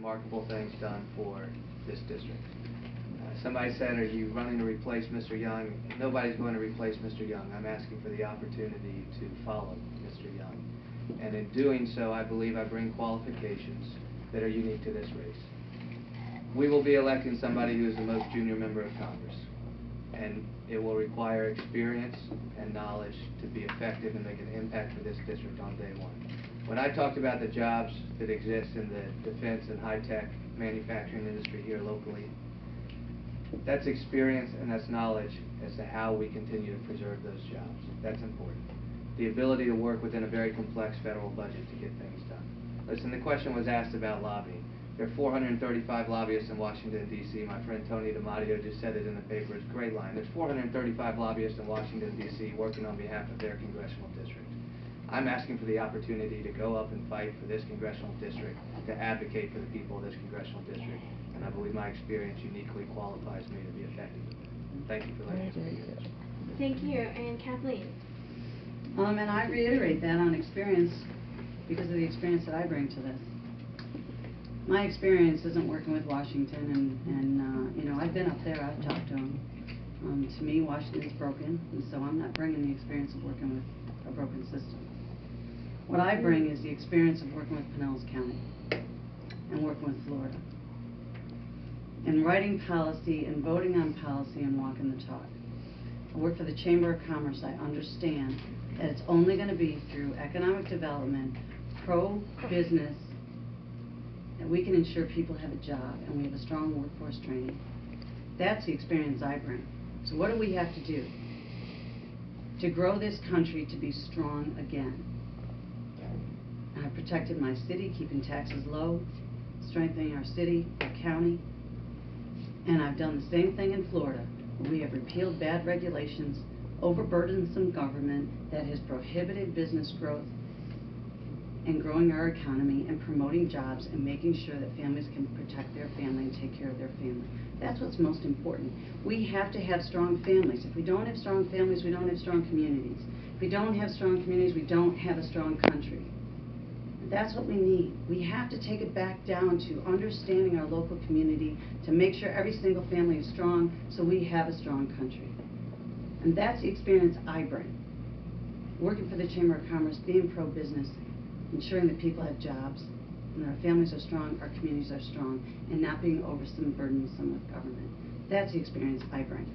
remarkable things done for this district. Somebody said, are you running to replace Mr. Young? Nobody's going to replace Mr. Young. I'm asking for the opportunity to follow Mr. Young. And in doing so, I believe I bring qualifications that are unique to this race. We will be electing somebody who is the most junior member of Congress, and it will require experience and knowledge to be effective and make an impact for this district on day one. When I talked about the jobs that exist in the defense and high-tech manufacturing industry here locally, that's experience and that's knowledge as to how we continue to preserve those jobs. That's important. The ability to work within a very complex federal budget to get things done. Listen, the question was asked about lobbying. There are 435 lobbyists in Washington, D.C. My friend Tony DiMatteo just said it in the paper. It's a great line. There's 435 lobbyists in Washington, D.C. working on behalf of their congressional district. I'm asking for the opportunity to go up and fight for this congressional district, to advocate for the people of this congressional district, and I believe my experience uniquely qualifies me to be effective. Thank you for letting me speak. Thank you. And Kathleen? And I reiterate that on experience because of the experience that I bring to this. My experience isn't working with Washington, and you know, I've been up there, I've talked to them. To me, Washington's broken, and so I'm not bringing the experience of working with a broken system. What I bring is the experience of working with Pinellas County and working with Florida, and writing policy and voting on policy and walking the talk. I work for the Chamber of Commerce. I understand that it's only going to be through economic development, pro-business, that we can ensure people have a job and we have a strong workforce training. That's the experience I bring. So what do we have to do to grow this country to be strong again? I've protected my city, keeping taxes low, strengthening our city, our county, and I've done the same thing in Florida. We have repealed bad regulations, overburdensome government that has prohibited business growth and growing our economy and promoting jobs and making sure that families can protect their family and take care of their family. That's what's most important. We have to have strong families. If we don't have strong families, we don't have strong communities. If we don't have strong communities, we don't have a strong country. That's what we need. We have to take it back down to understanding our local community to make sure every single family is strong so we have a strong country. And that's the experience I bring. Working for the Chamber of Commerce, being pro-business, ensuring that people have jobs, and our families are strong, our communities are strong, and not being burdensome with government. That's the experience I bring.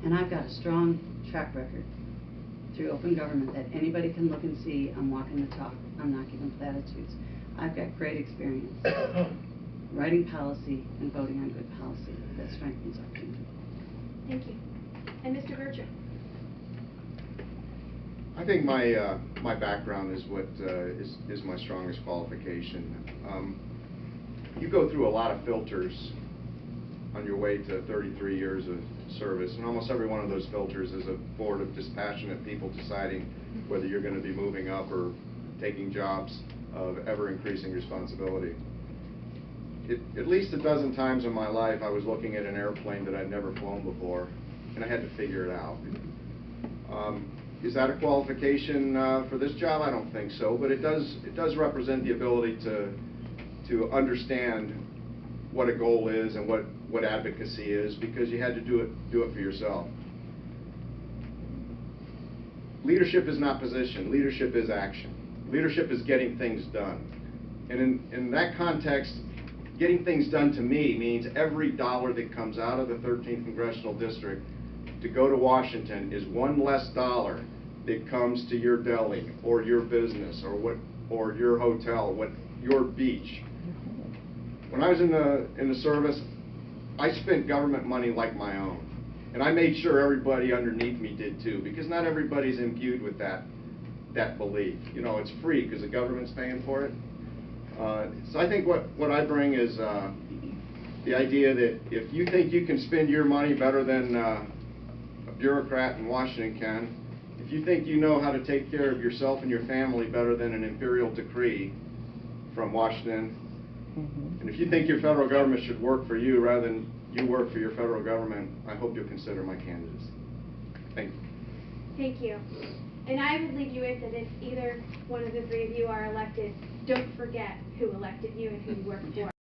And I've got a strong track record through open government that anybody can look and see. I'm walking the talk. I'm not giving platitudes. I've got great experience writing policy and voting on good policy that strengthens our community. Thank you. And Mr. Bertram? I think my background is what is my strongest qualification. You go through a lot of filters on your way to 33 years of service, and almost every one of those filters is a board of dispassionate people deciding whether you're going to be moving up or taking jobs of ever-increasing responsibility. At least a dozen times in my life I was looking at an airplane that I'd never flown before, and I had to figure it out. Is that a qualification for this job? I don't think so, but it does represent the ability to understand what a goal is and what advocacy is, because you had to do it for yourself. Leadership is not position. Leadership is action. Leadership is getting things done. And in that context, getting things done to me means every dollar that comes out of the 13th Congressional District to go to Washington is one less dollar that comes to your deli or your business or your hotel, your beach. When I was in the service, I spent government money like my own, and I made sure everybody underneath me did too, because not everybody's imbued with that belief. You know, it's free because the government's paying for it. So I think what I bring is the idea that if you think you can spend your money better than a bureaucrat in Washington can, if you think you know how to take care of yourself and your family better than an imperial decree from Washington, and if you think your federal government should work for you rather than you work for your federal government, I hope you'll consider my candidacy. Thank you. Thank you. And I would leave you with that if either one of the three of you are elected, don't forget who elected you and who you work for.